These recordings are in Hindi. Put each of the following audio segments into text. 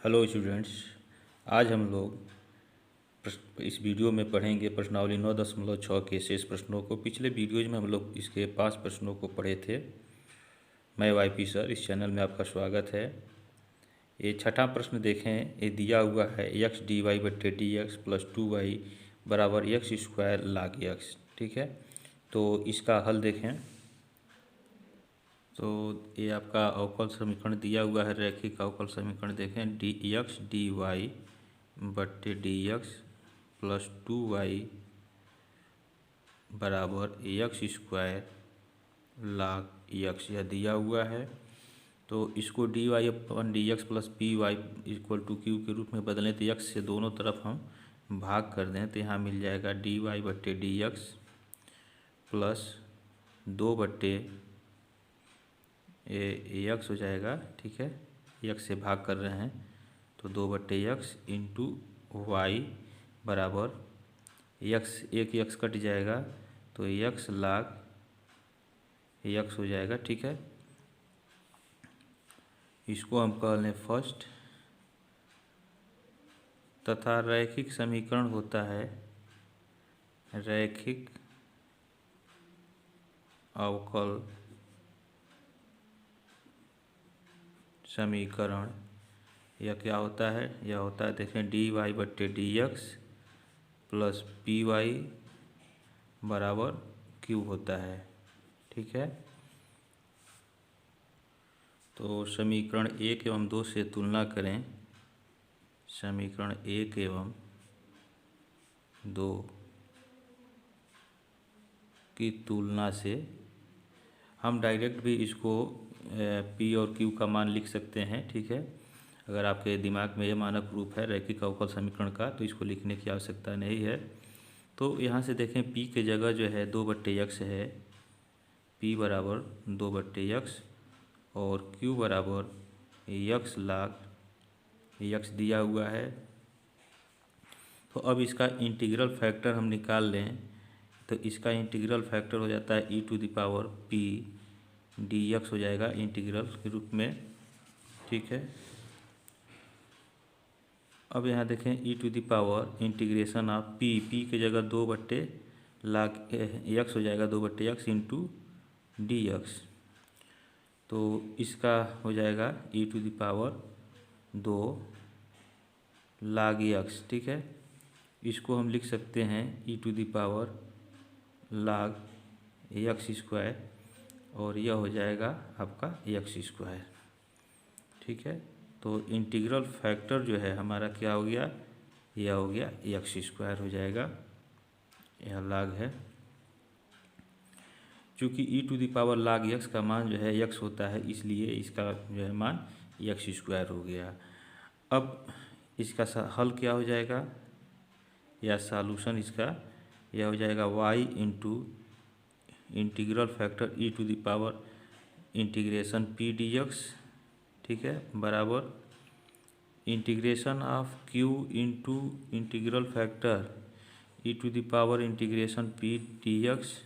Hello students. आज हम लोग इस वीडियो में पढ़ेंगे प्रश्नावली 9.6 के शेष प्रश्नों को। पिछले वीडियोज में हम लोग इसके 5 प्रश्नों को पढ़े थे। मैं वाईपी सर, इस चैनल में आपका स्वागत है। ये छठा प्रश्न देखें। ये दिया हुआ है एक्स डी वाई बट्टे डी एक्स प्लस 2y बराबर एक्स स्क्वायर लाग एक्स। ठीक है, तो इसका हल देखें। तो ये आपका अवकल समीकरण दिया हुआ है, रैखिक अवकल समीकरण देखें। डी एक्स डी वाई बट्टे डी एक्स प्लस 2y बराबर एक्स स्क्वायर लाग एक्स, यह दिया हुआ है। तो इसको D Y upon D X plus P Y equal to Q के रूप में बदलें तो एक्स से दोनों तरफ हम भाग कर दें तो यहाँ मिल जाएगा डी वाई बट्टे डी एक्स प्लस 2 बट्टे एक्स हो जाएगा। ठीक है, एक्स से भाग कर रहे हैं तो 2 बट्टे एक्स इंटू वाई बराबर एक्स, एक एक्स कट जाएगा तो एक्स लाग एक्स हो जाएगा। ठीक है, इसको हम कह लें फर्स्ट। तथा रैखिक समीकरण होता है रैखिक अवकल समीकरण। यह क्या होता है? यह होता है, देखें, डी वाई बट्टे D X plus P Y बराबर क्यू होता है। ठीक है, तो समीकरण 1 एवं 2 से तुलना करें। समीकरण 1 एवं 2 की तुलना से हम डायरेक्ट भी इसको पी और क्यू का मान लिख सकते हैं। ठीक है, अगर आपके दिमाग में यह मानक रूप है रैखिक अवकल समीकरण का तो इसको लिखने की आवश्यकता नहीं है। तो यहाँ से देखें, पी के जगह जो है 2 बट्टे एक्स है, पी बराबर 2 बट्टे एक्स और क्यू बराबर एक्स लाग एक्स दिया हुआ है। तो अब इसका इंटीग्रल फैक्टर हम निकाल लें तो इसका इंटीग्रल फैक्टर हो जाता है E to the power P D X हो जाएगा इंटीग्रल के रूप में। ठीक है, अब यहाँ देखें E to the power integration of P के जगह 2 बट्टे लाग एक्स हो जाएगा, 2 बट्टे एक्स इंटू डी एक्स। तो इसका हो जाएगा ई टू द पावर 2 लाग एक्स। ठीक है, इसको हम लिख सकते हैं ई टू द पावर लाग एक्स स्क्वायर और यह हो जाएगा आपका एक्स स्क्वायर। ठीक है, तो इंटीग्रल फैक्टर जो है हमारा क्या हो गया? यह हो गया एक्स स्क्वायर हो जाएगा। यह लाग है, चूँकि ई टू द पावर लाग एक्स का मान जो है एक्स होता है, इसलिए इसका जो है मान एक्स स्क्वायर हो गया। अब इसका हल क्या हो जाएगा या सॉल्यूशन इसका यह हो जाएगा Y into integral factor E to the power integration P D X. ठीक है, बराबर integration of Q into integral factor E to the power integration P D X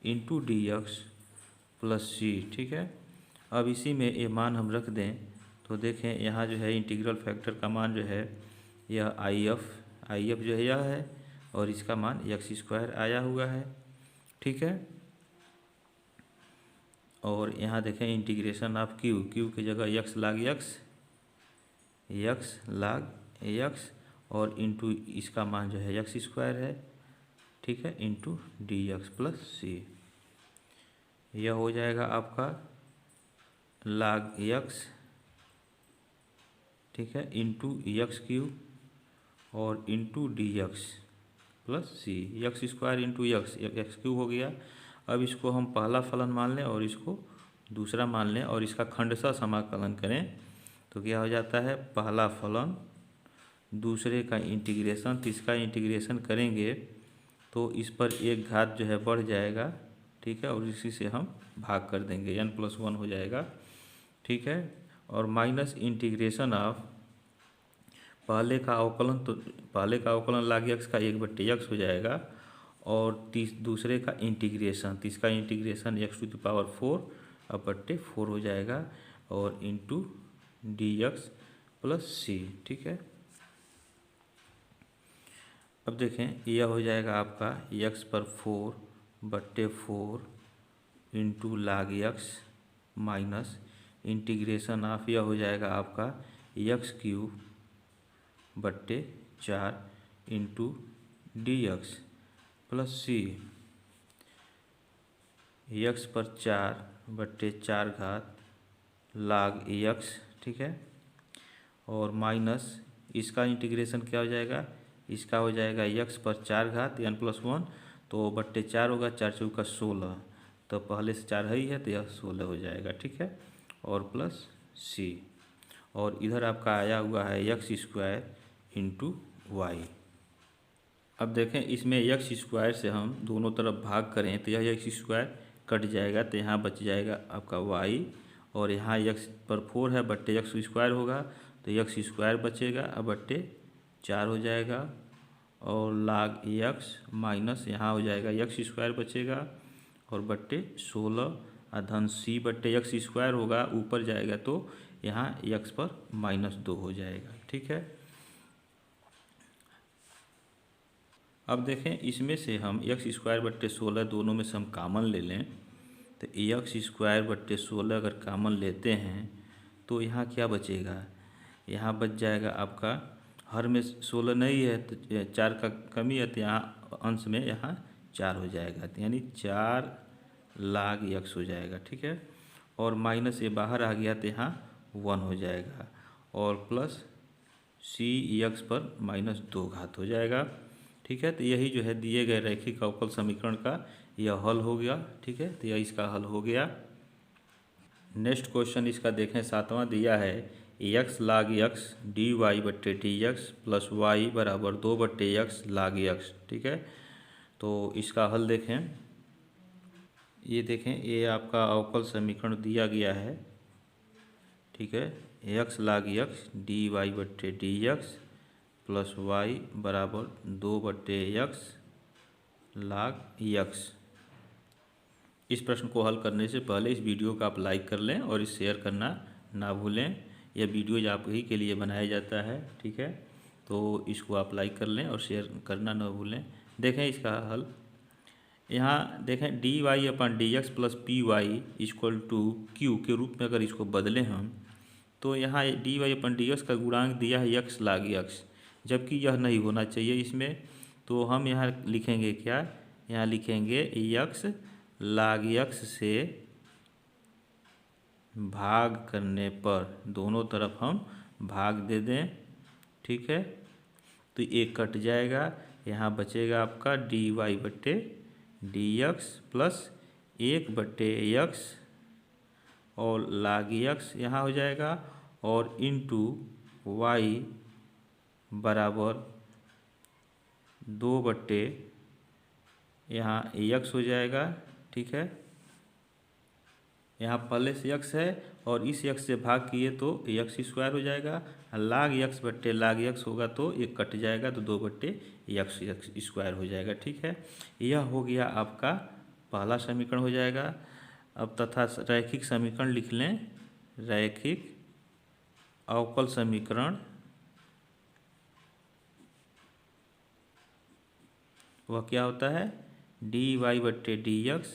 into D X plus C. ठीक है, अब इसी में ये मान हम रख दें तो देखें यहाँ जो है इंटीग्रल फैक्टर का मान जो है यह आई एफ जो है यह है और इसका मान एक्स स्क्वायर आया हुआ है। ठीक है, और यहाँ देखें इंटीग्रेशन ऑफ क्यू की जगह एक्स लाग एक्स और इंटू इसका मान जो है एक्स स्क्वायर है। ठीक है, into D X plus C, यह हो जाएगा आपका लाग एक्स। ठीक है, इंटू एक्स क्यू और into D X plus C, X square into X Q हो गया। अब इसको हम पहला फलन मान लें और इसको दूसरा मान लें और इसका खंडशः समाकलन करें तो क्या हो जाता है? पहला फलन दूसरे का इंटीग्रेशन, तो इसका इंटीग्रेशन करेंगे तो इस पर एक घात जो है बढ़ जाएगा। ठीक है, और इसी से हम भाग कर देंगे, n+1 हो जाएगा। ठीक है, और माइनस इंटीग्रेशन ऑफ पहले का अवकलन लाग एक्स का 1 बट्टे एक्स हो जाएगा और दूसरे का इंटीग्रेशन, इसका integration X to the power 4 अब बट्टे 4 हो जाएगा और into D X plus C. ठीक है, अब देखें यह हो जाएगा आपका यक्स पर 4/4 इंटू लाग यक्स माइनस इंटीग्रेशन ऑफ, यह हो जाएगा आपका x³/4 into D X plus C, यक्स पर 4/4 लाग यक्स। ठीक है, और माइनस इसका इंटीग्रेशन क्या हो जाएगा, इसका हो जाएगा यक्स पर 4 n+1, तो 4 होगा, 4×4 = 16, तो पहले से 4 है ही है तो यह 16 हो जाएगा। ठीक है, और प्लस सी, और इधर आपका आया हुआ है x² इंटू वाई। अब देखें इसमें x² से हम दोनों तरफ भाग करें तो यह x² कट जाएगा, तो यहाँ बच जाएगा आपका y, और यहाँ x पर 4 है x² होगा तो x² बचेगा, अब 4 हो जाएगा, और लाग x माइनस यहाँ हो जाएगा x² बचेगा और 16 धन c/x² होगा, ऊपर जाएगा तो यहाँ x पर -2 हो जाएगा। ठीक है, अब देखें इसमें से हम x²/16 दोनों में से हम कामन ले लें, तो x²/16 अगर कामन लेते हैं तो यहाँ क्या बचेगा, यहाँ बच जाएगा आपका, हर में 16 नहीं है तो 4 का कमी है, तो यहाँ अंश में यहाँ 4 हो जाएगा, तो यानी 4 लाग x हो जाएगा। ठीक है, और माइनस ये बाहर आ गया तो यहाँ 1 हो जाएगा, और प्लस सी x पर -2 हो जाएगा। ठीक है, तो यही जो है दिए गए रैखिक अवकल समीकरण का यह हल हो गया। ठीक है, तो यह इसका हल हो गया। नेक्स्ट क्वेश्चन इसका देखें, 7वां दिया है x log x dy/dx plus y बराबर 2/x log x। ठीक है, तो इसका हल देखें, ये देखें ये आपका अवकल समीकरण दिया गया है। ठीक है, x log x dy/dx plus y बराबर 2/x log x। इस प्रश्न को हल करने से पहले इस वीडियो को आप लाइक कर लें और इस शेयर करना ना भूलें, यह वीडियो आप ही के लिए बनाया जाता है। ठीक है, तो इसको आप लाइक कर लें और शेयर करना ना भूलें। देखें इसका हल, यहाँ देखें dy/dx plus py equal to q के रूप में अगर इसको बदलें हम, तो यहाँ dy/dx का गुणांक दिया है x log x, जबकि यह नहीं होना चाहिए इसमें, तो हम यहाँ लिखेंगे क्या, यहाँ लिखेंगे x log x से भाग करने पर दोनों तरफ हम भाग दे दें। ठीक है, तो एक कट जाएगा, यहाँ बचेगा आपका dy/dx प्लस 1/x और log x यहाँ हो जाएगा, और इंटू y बराबर 2/ यहाँ x हो जाएगा। ठीक है, यहाँ पहले से x है और इस x से भाग किए तो x² हो जाएगा, log x/log x होगा तो एक कट जाएगा तो 2/x² हो जाएगा। ठीक है, यह हो गया आपका पहला समीकरण हो जाएगा। अब तथा रैखिक समीकरण लिख लें, रैखिक अवकल समीकरण वह क्या होता है, dy/dx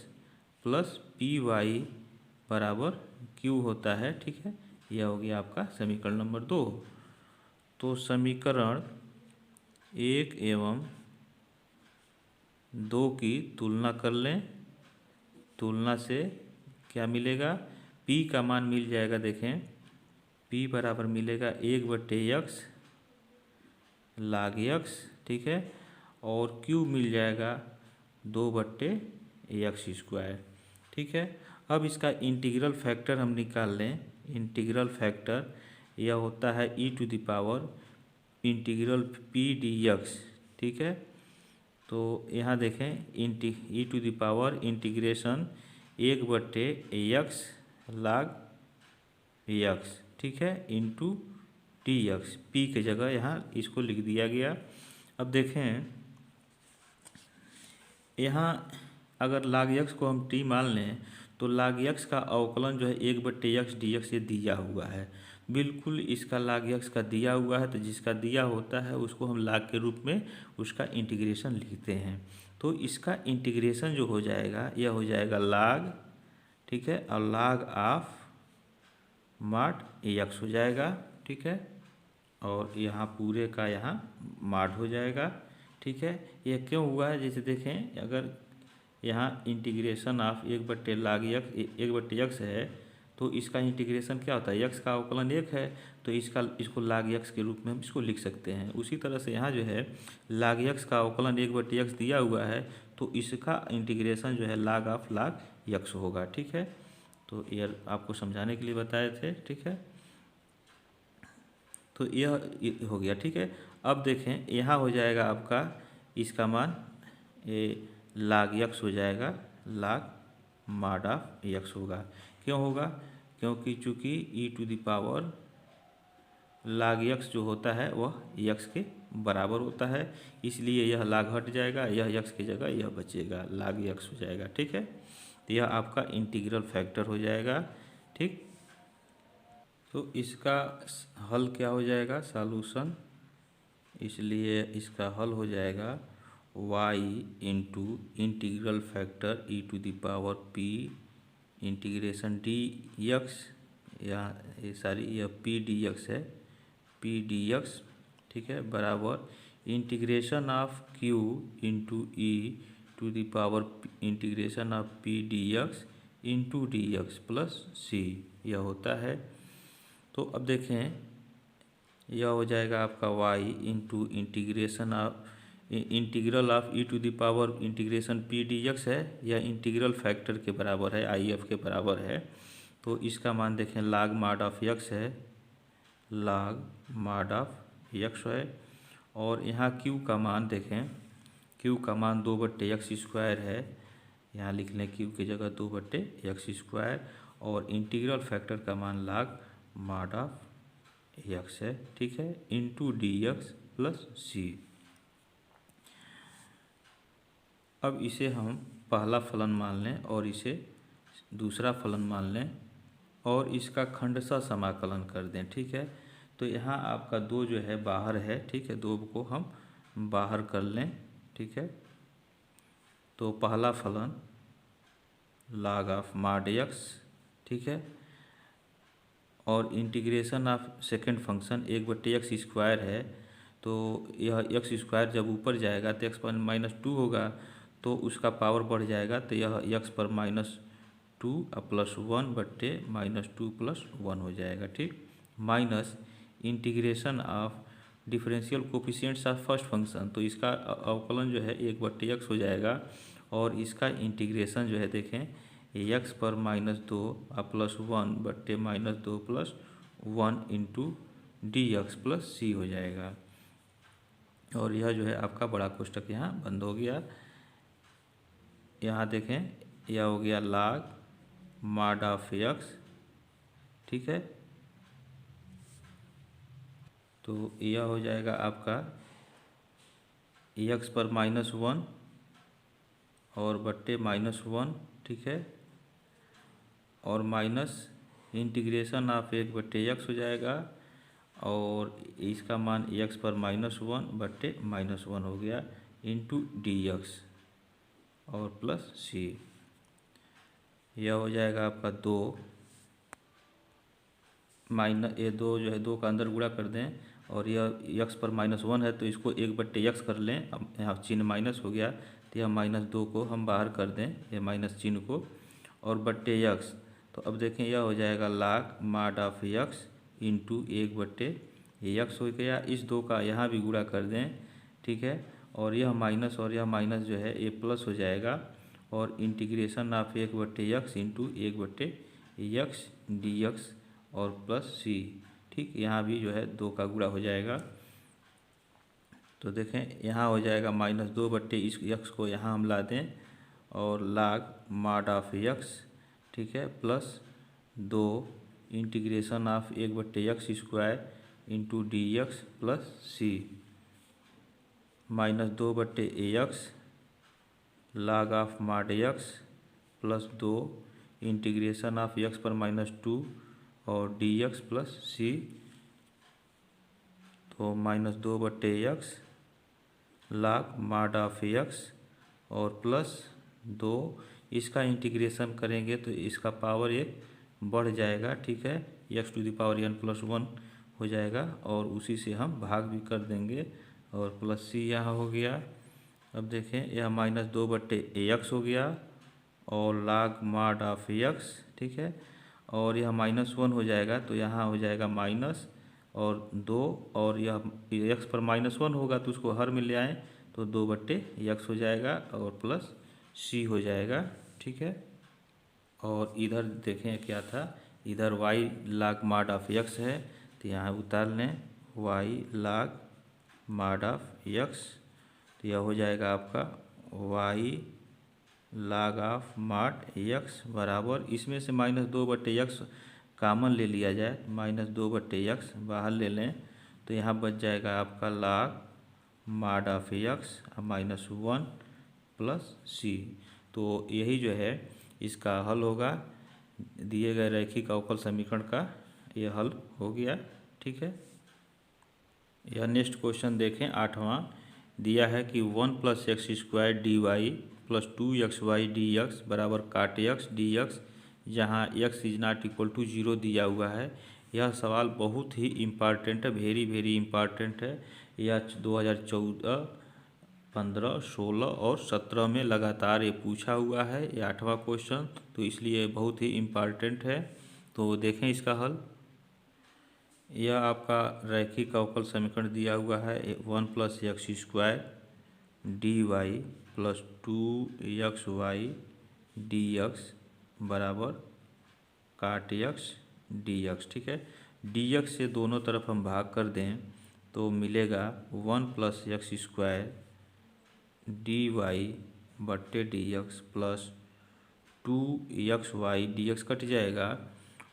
प्लस py बराबर q होता है। ठीक है, यह हो गया आपका समीकरण नंबर 2। तो समीकरण 1 एवं 2 की तुलना कर लें, तुलना से क्या मिलेगा, p का मान मिल जाएगा, देखें p बराबर मिलेगा 1/x log x। ठीक है, और q मिल जाएगा 2/x²। ठीक है, अब इसका इंटीग्रल फैक्टर हम निकाल लें। इंटीग्रल फैक्टर यह होता है e∫p dx। ठीक है, तो यहाँ देखें इंटीग्रेशन 1/x log x। ठीक है, इंटू dx, p के जगह यहाँ इसको लिख दिया गया। अब देखें यहाँ अगर log x को हम t मान लें तो log x का अवकलन जो है 1/x dx से दिया हुआ है, बिल्कुल इसका log x का दिया हुआ है, तो जिसका दिया होता है उसको हम log के रूप में उसका इंटीग्रेशन लिखते हैं। तो इसका इंटीग्रेशन जो हो जाएगा यह हो जाएगा log, ठीक है, और log ऑफ मॉड x हो जाएगा, ठीक है, और यहाँ पूरे का यहाँ मॉड हो जाएगा, ठीक है। यह क्यों हुआ है, जैसे देखें अगर यहाँ integration of 1/log x 1/x है तो इसका इंटीग्रेशन क्या होता है, x का अवकलन 1 है, तो इसको log x के रूप में हम इसको लिख सकते हैं। उसी तरह से यहाँ जो है log x का अवकलन 1/x दिया हुआ है, तो इसका इंटीग्रेशन जो है log ऑफ log x होगा, ठीक है। तो यह आपको समझाने के लिए बताए थे, ठीक है। तो यह हो गया, ठीक है। अब देखें यहाँ हो जाएगा आपका इसका मान ये log x हो जाएगा, log मॉड ऑफ x होगा। क्यों होगा, क्योंकि चूँकि e⁻ log x जो होता है वह x के बराबर होता है, इसलिए यह log हट जाएगा, यह x की जगह यह बचेगा, log x हो जाएगा, ठीक है। तो यह आपका इंटीग्रल फैक्टर हो जाएगा, ठीक। तो इसका हल क्या हो जाएगा, सॉल्यूशन, इसलिए इसका हल हो जाएगा y into integral factor e⁻p integration dx, यहाँ ये सारी यह p dx है, p dx, ठीक है, बराबर integration of q into e⁻p integration of p dx into dx plus c, यह होता है। तो अब देखें यह हो जाएगा आपका y into integration of integral of e⁻ integration p dx है, यह इंटीग्रल फैक्टर के बराबर है, IF के बराबर है। तो इसका मान देखें log मॉड ऑफ x है, log मॉड ऑफ x है, और यहाँ q का मान देखें, q का मान 2/x² है, यहाँ लिख लें q की जगह 2/x², और इंटीग्रल फैक्टर का मान log मॉड ऑफ x है, ठीक है, इंटू dx प्लस c। अब इसे हम पहला फलन मान लें और इसे दूसरा फलन मान लें और इसका खंडशः समाकलन कर दें, ठीक है। तो यहाँ आपका 2 जो है बाहर है, ठीक है, 2 को हम बाहर कर लें, ठीक है। तो पहला फलन log ऑफ मॉड x, ठीक है, और integration of second function 1/x² है, तो यह x² जब ऊपर जाएगा तो x पर -2 होगा, तो उसका पावर बढ़ जाएगा, तो यह x पर -2 प्लस 1/-2 प्लस 1 हो जाएगा, ठीक, minus integration of differential coefficients of first function, तो इसका अवकलन जो है 1/x हो जाएगा, और इसका इंटीग्रेशन जो है देखें x पर -2 plus 1/-2 plus 1 into dx plus c हो जाएगा। और यह जो है आपका बड़ा कोष्टक यहाँ बंद हो गया। यहाँ देखें यह हो गया log मॉड ऑफ x, ठीक है। तो यह हो जाएगा आपका x पर -1 और बट्टे -1, ठीक है, और माइनस इंटीग्रेशन ऑफ 1/x हो जाएगा, और इसका मान x पर -1/-1 हो गया इंटू dx और प्लस c। यह हो जाएगा आपका 2 माइनस, ये 2 जो है 2 का अंदर गुणा कर दें, और यह x पर -1 है तो इसको 1/x कर लें, अब यहाँ चिन्ह माइनस हो गया, तो यह -2 को हम बाहर कर दें, ये माइनस चिन्ह को, और बट्टे x, तो अब देखें यह हो जाएगा log mod of x into 1/x हो गया। इस 2 का यहाँ भी गुणा कर दें, ठीक है, और यह माइनस जो है ये प्लस हो जाएगा, और integration of 1/x into 1/x dx और प्लस c, ठीक, यहाँ भी जो है 2 का गुणा हो जाएगा। तो देखें यहाँ हो जाएगा -2 इस x को यहाँ हम ला दें, और log मॉड ऑफ x, ठीक है, plus 2 integration of 1/x² into dx plus c, -2/x log of mod x plus 2 integration of x पर -2 और डी एक्स प्लस सी, तो -2/x log mod of X और प्लस 2। इसका इंटीग्रेशन करेंगे तो इसका पावर 1 बढ़ जाएगा, ठीक है, x⁴n+1 हो जाएगा और उसी से हम भाग भी कर देंगे और प्लस सी यहाँ हो गया। अब देखें यह -2/x हो गया और log mod ऑफ x, ठीक है, और यह -1 हो जाएगा तो यहाँ हो जाएगा माइनस और 2, और यह x पर -1 होगा तो उसको हर में ले आएँ तो 2/x हो जाएगा और प्लस c हो जाएगा, ठीक है। और इधर देखें क्या था, इधर y log mod of x है तो यहाँ उतार लें y log mod of x, तो यह हो जाएगा आपका y log of mod x बराबर, इसमें से -2/x कामन ले लिया जाए, -2/x बाहर ले लें तो यहाँ बच जाएगा आपका log mod of x -1 plus c। तो यही जो है इसका हल होगा, दिए गए रैखिक अवकल समीकरण का यह हल हो गया, ठीक है। यह नेक्स्ट क्वेश्चन देखें 8वां, दिया है कि 1 + x² dy plus 2xy dx बराबर काट x dx, जहाँ x ≠ 0 दिया हुआ है। यह सवाल बहुत ही इम्पॉर्टेंट है, वेरी वेरी इम्पॉर्टेंट है। यह 2014, 15, 16 और 17 में लगातार ये पूछा हुआ है, ये 8वां क्वेश्चन, तो इसलिए बहुत ही इम्पॉर्टेंट है। तो देखें इसका हल। यह आपका रैखिक अवकल समीकरण दिया हुआ है 1 + x² dy plus 2xy dx बराबर काट x dx, ठीक है। dx से दोनों तरफ हम भाग कर दें तो मिलेगा 1 + x² dy/dx plus 2xy dx cut जाएगा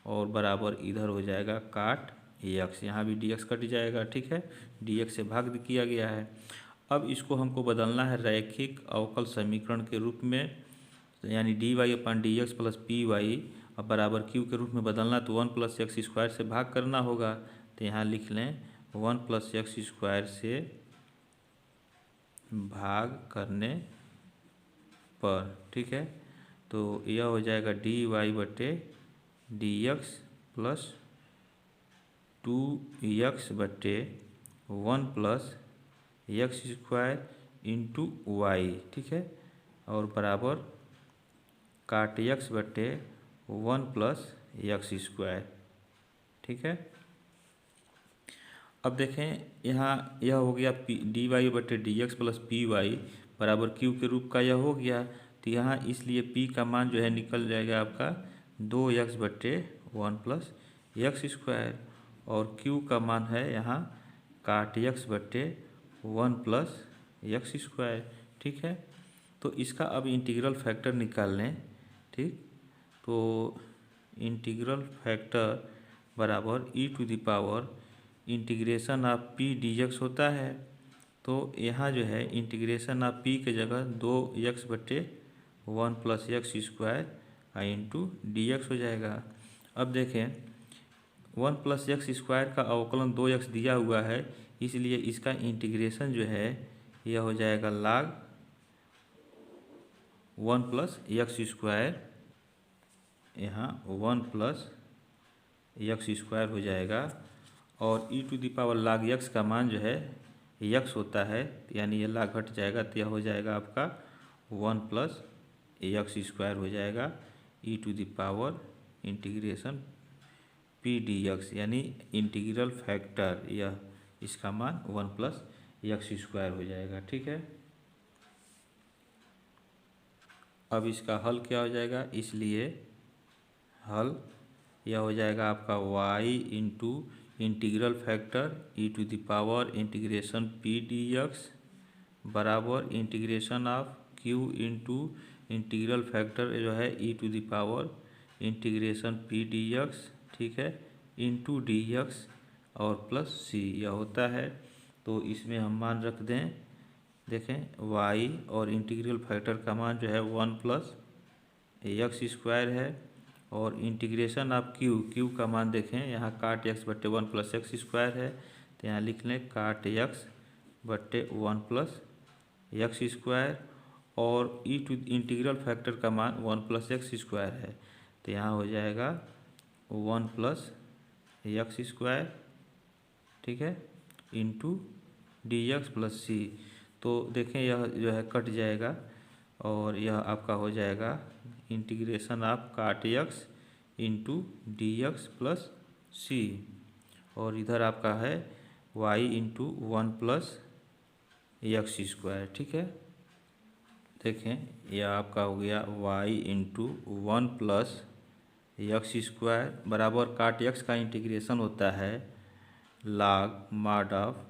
और बराबर इधर हो जाएगा काट x, यहाँ भी dx कट जाएगा, ठीक है, dx से भाग किया गया है। अब इसको हमको बदलना है रैखिक अवकल समीकरण के रूप में, यानी dy/dx प्लस py अब बराबर q के रूप में बदलना, तो 1 + x² से भाग करना होगा। तो यहाँ लिख लें 1 + x² से भाग करने पर, ठीक है, तो यह हो जाएगा dy/dx plus 2x/1 + x² into y, ठीक है, और बराबर काट x/1 + x², ठीक है। अब देखें यहाँ यह हो गया dy/dx प्लस py बराबर q के रूप का यह हो गया, तो यहाँ इसलिए p का मान जो है निकल जाएगा आपका 2x/1 + x² और q का मान है यहाँ काट x/1 + x², ठीक है। तो इसका अब इंटीग्रल फैक्टर निकाल लें, ठीक, तो इंटीग्रल फैक्टर बराबर e⁻ integration of p dx होता है। तो यहाँ जो है इंटीग्रेशन ऑफ p के जगह 2x/1 + x² इंटू dx हो जाएगा। अब देखें 1 + x² का अवकलन 2x दिया हुआ है, इसलिए इसका इंटीग्रेशन जो है यह हो जाएगा log 1 + x², यहाँ 1 + x² हो जाएगा और e⁻ log x का मान जो है x होता है, यानी ये log हट जाएगा तो यह हो जाएगा आपका 1 + x² हो जाएगा e⁻ इंटीग्रेशन p dx, यानी इंटीग्रल फैक्टर यह इसका मान 1 + x² हो जाएगा, ठीक है। अब इसका हल क्या हो जाएगा, इसलिए हल यह हो जाएगा आपका y into integral factor e⁻ integration p dx बराबर integration of q into integral factor जो है e⁻ इंटीग्रेशन p dx, ठीक है, इंटू dx और प्लस c यह होता है। तो इसमें हम मान रख दें, देखें y और इंटीग्रल फैक्टर का मान जो है 1 + x² है और इंटीग्रेशन आप क्यू का मान देखें, यहाँ काट एक्स बट्टे 1+x² है, तो यहाँ लिख लें काट एक्स बट्टे 1+x²। और इंटीग्रल फैक्टर का मान 1+x² है, तो यहाँ हो जाएगा 1+x², ठीक है, इंटू dx+c। तो देखें यह जो है कट जाएगा और यह आपका हो जाएगा इंटीग्रेशन आप काट एक्स इंटू dx+c। और इधर आपका है y इंटू 1+x², ठीक है। देखें यह आपका हो गया y इंटू 1+x² बराबर काट x का इंटीग्रेशन होता है log mod ऑफ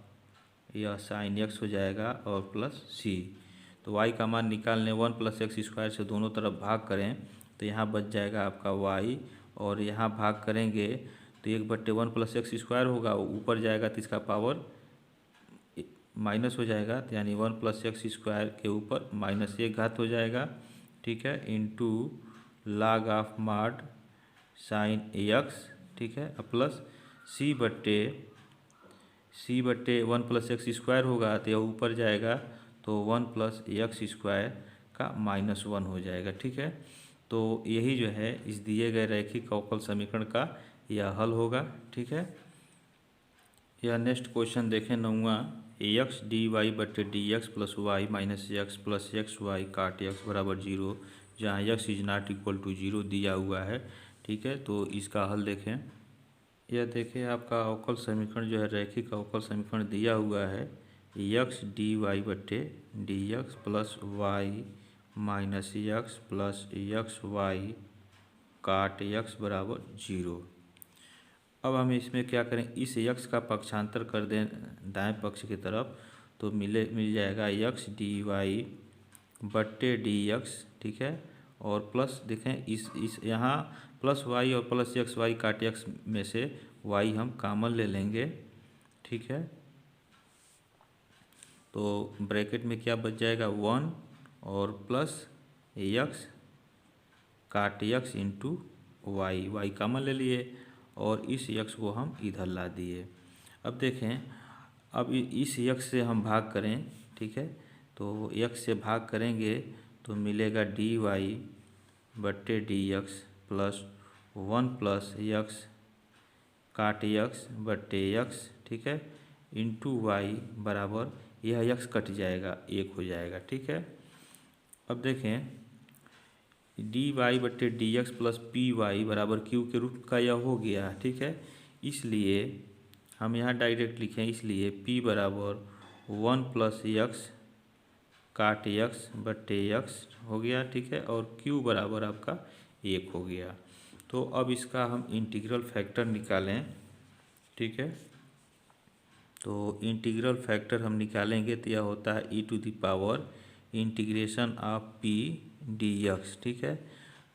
यह साइन x हो जाएगा और प्लस c। तो y का मान निकालने 1+x² से दोनों तरफ भाग करें तो यहाँ बच जाएगा आपका y, और यहाँ भाग करेंगे तो 1/1+x² होगा, ऊपर जाएगा तो इसका पावर माइनस हो जाएगा, तो यानी 1+x² के ऊपर -1 हो जाएगा, ठीक है, into log of mod sine x, ठीक है, प्लस c बट्टे 1+x² होगा तो यह ऊपर जाएगा तो 1+x² का -1 हो जाएगा, ठीक है। तो यही जो है इस दिए गए रैखिक अवकल समीकरण का यह हल होगा, ठीक है। यह नेक्स्ट क्वेश्चन देखें 9वां, एक्स डी वाई बट्टे dx + y - x + xy काट x बराबर 0, जहाँ x is not equal to 0 दिया हुआ है, ठीक है। तो इसका हल देखें, यह देखें आपका अवकल समीकरण जो है रैखिक अवकल समीकरण दिया हुआ है एक्स डी वाई बट्टे dx + y - x + xy काट x बराबर 0। अब हम इसमें क्या करें, इस x का पक्षांतर कर दें दाएं पक्ष की तरफ, तो मिल जाएगा x डी वाई बट्टे dx, ठीक है, और प्लस देखें इस यहाँ प्लस y और प्लस xy काट x में से y हम कॉमन ले लेंगे, ठीक है। तो ब्रैकेट में क्या बच जाएगा 1 और प्लस x काट x इंटू y कॉमन ले लिए और इस x को हम इधर ला दिए। अब देखें, अब इस x से हम भाग करें, ठीक है, तो x से भाग करेंगे तो मिलेगा dy बट्टे dx प्लस 1+x काट x बट्टे x, ठीक है, इंटू y बराबर यह x कट जाएगा 1 हो जाएगा, ठीक है। अब देखें dy बट्टे dx प्लस py बराबर q के रूट का यह हो गया, ठीक है। इसलिए हम यहाँ डायरेक्ट लिखें, इसलिए p बराबर 1+x काट x बट्टे x हो गया, ठीक है, और q बराबर आपका 1 हो गया। तो अब इसका हम इंटीग्रल फैक्टर निकालें, ठीक है। तो इंटीग्रल फैक्टर हम निकालेंगे तो यह होता है e⁻ integration of p dx, ठीक है।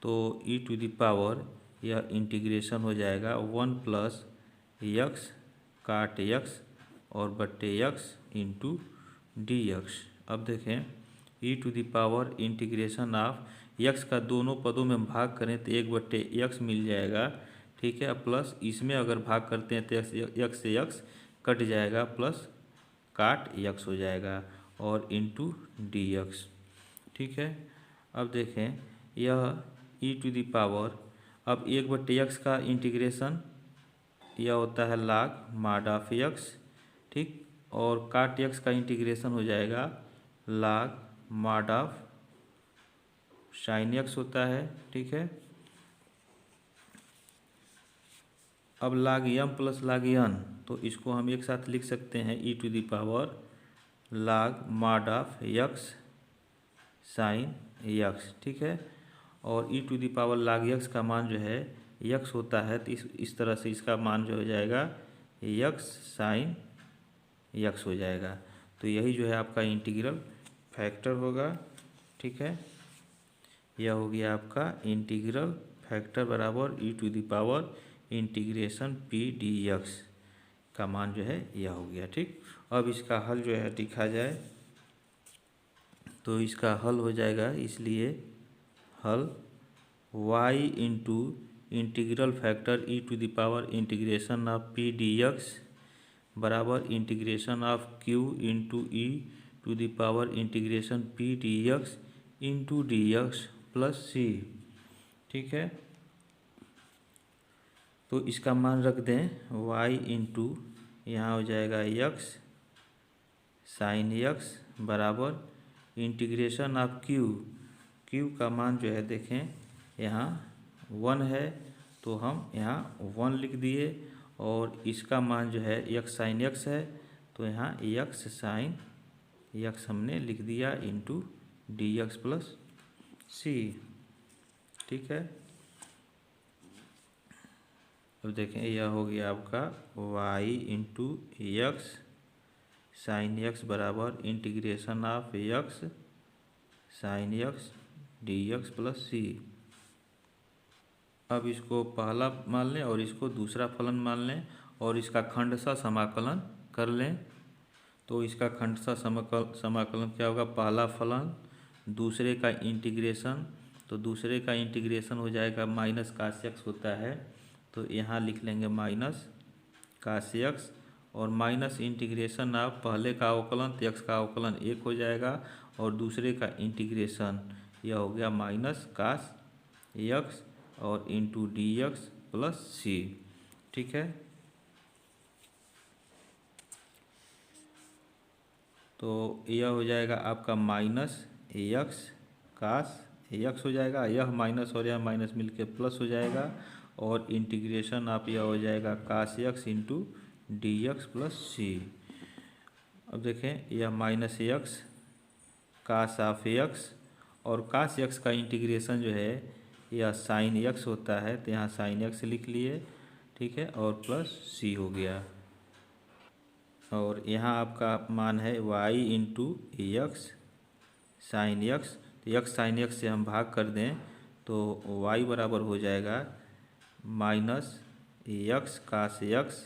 तो e⁻ यह इंटीग्रेशन हो जाएगा 1+x काट x और बट्टे x इंटू dx। अब देखें e⁻ इंटीग्रेशन ऑफ x का दोनों पदों में भाग करें तो 1/x मिल जाएगा, ठीक है, प्लस इसमें अगर भाग करते हैं तो x से x कट जाएगा, प्लस काट x हो जाएगा और इंटू dx, ठीक है। अब देखें यह e⁻, अब 1/x का इंटीग्रेशन यह होता है log mod ऑफ x, ठीक, और काट x का इंटीग्रेशन हो जाएगा log mod of sine x होता है, ठीक है। अब log m plus log n, तो इसको हम एक साथ लिख सकते हैं e⁻ log mod of x sine x, ठीक है। और e⁻ log x का मान जो है x होता है, तो इस तरह से इसका मान जो हो जाएगा x साइन x हो जाएगा। तो यही जो है आपका इंटीग्रल फैक्टर होगा, ठीक है। यह हो गया आपका इंटीग्रल फैक्टर बराबर e⁻ इंटीग्रेशन p dx का मान जो है यह हो गया, ठीक। अब इसका हल जो है लिखा जाए तो इसका हल हो जाएगा, इसलिए हल y into integral factor E to the power integration of P D X बराबर integration of Q into E to the power integration P D X into D X plus C. ठीक है, तो इसका मान रख दें y इंटू यहाँ हो जाएगा x साइन x बराबर इंटीग्रेशन ऑफ q का मान जो है देखें यहाँ 1 है तो हम यहाँ 1 लिख दिए, और इसका मान जो है x साइन x है तो यहाँ x साइन x हमने लिख दिया into D X plus C. ठीक है, अब देखें यह हो गया आपका y into X sine X बराबर integration of X sine X D X plus C. अब इसको पहला मान लें और इसको दूसरा फलन मान लें और इसका खंडशः समाकलन कर लें। तो इसका खंडशः समाकलन क्या होगा, पहला फलन दूसरे का इंटीग्रेशन, तो दूसरे का इंटीग्रेशन हो जाएगा माइनस काश एक्स होता है तो यहाँ लिख लेंगे माइनस काश एक्स, और माइनस इंटीग्रेशन आप पहले का अवकलन तो एक्स का अवकलन 1 हो जाएगा और दूसरे का इंटीग्रेशन यह हो गया माइनस काश एक्स और into D X plus C. ठीक है, तो यह हो जाएगा आपका माइनस एक्स काश एक्स हो जाएगा, यह माइनस और यह माइनस मिलके प्लस हो जाएगा, और इंटीग्रेशन आप यह हो जाएगा cos X into D X plus C. अब देखें यह minus X cos of X, और काश एक्स का इंटीग्रेशन जो है यह साइन एक्स होता है तो यहाँ साइन एक्स लिख लिए। ठीक है, और प्लस सी हो गया, और यहाँ आपका मान है y into X sine x, तो एक्स साइन एक्स से हम भाग कर दें तो y बराबर हो जाएगा माइनस एक्स काश एक्स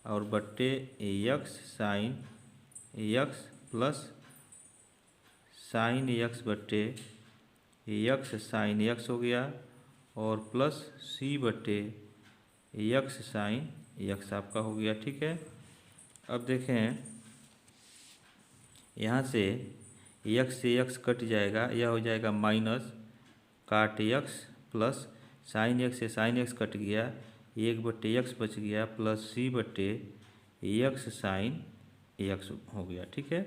और बट्टे x sine x plus sine x बट्टे एक्स साइन एक्स हो गया, और प्लस सी बट्टे एक्स साइन एक्स आपका हो गया। ठीक है, अब देखें यहाँ से एक्स से एक्स कट जाएगा, यह हो जाएगा माइनस काट एक्स प्लस साइन एक्स से साइन एक्स कट गया, 1/x बच गया प्लस सी बट्टे एक्स साइन एक्स हो गया। ठीक है,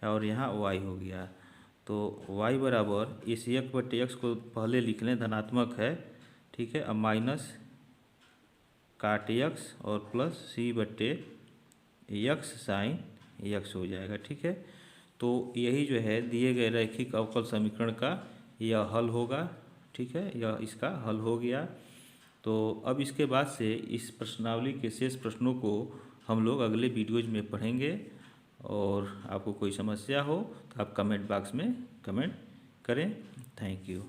और यहाँ y हो गया, तो y बराबर इस 1/x को पहले लिख लें, धनात्मक है। ठीक है, अब माइनस काट एक्स और प्लस सी बट्टे एक्स साइन एक्स हो जाएगा। ठीक है, तो यही जो है दिए गए रैखिक अवकल समीकरण का यह हल होगा। ठीक है, यह इसका हल हो गया। तो अब इसके बाद से इस प्रश्नावली के शेष प्रश्नों को हम लोग अगले वीडियोज में पढ़ेंगे, और आपको कोई समस्या हो तो आप कमेंट बॉक्स में कमेंट करें। Thank you.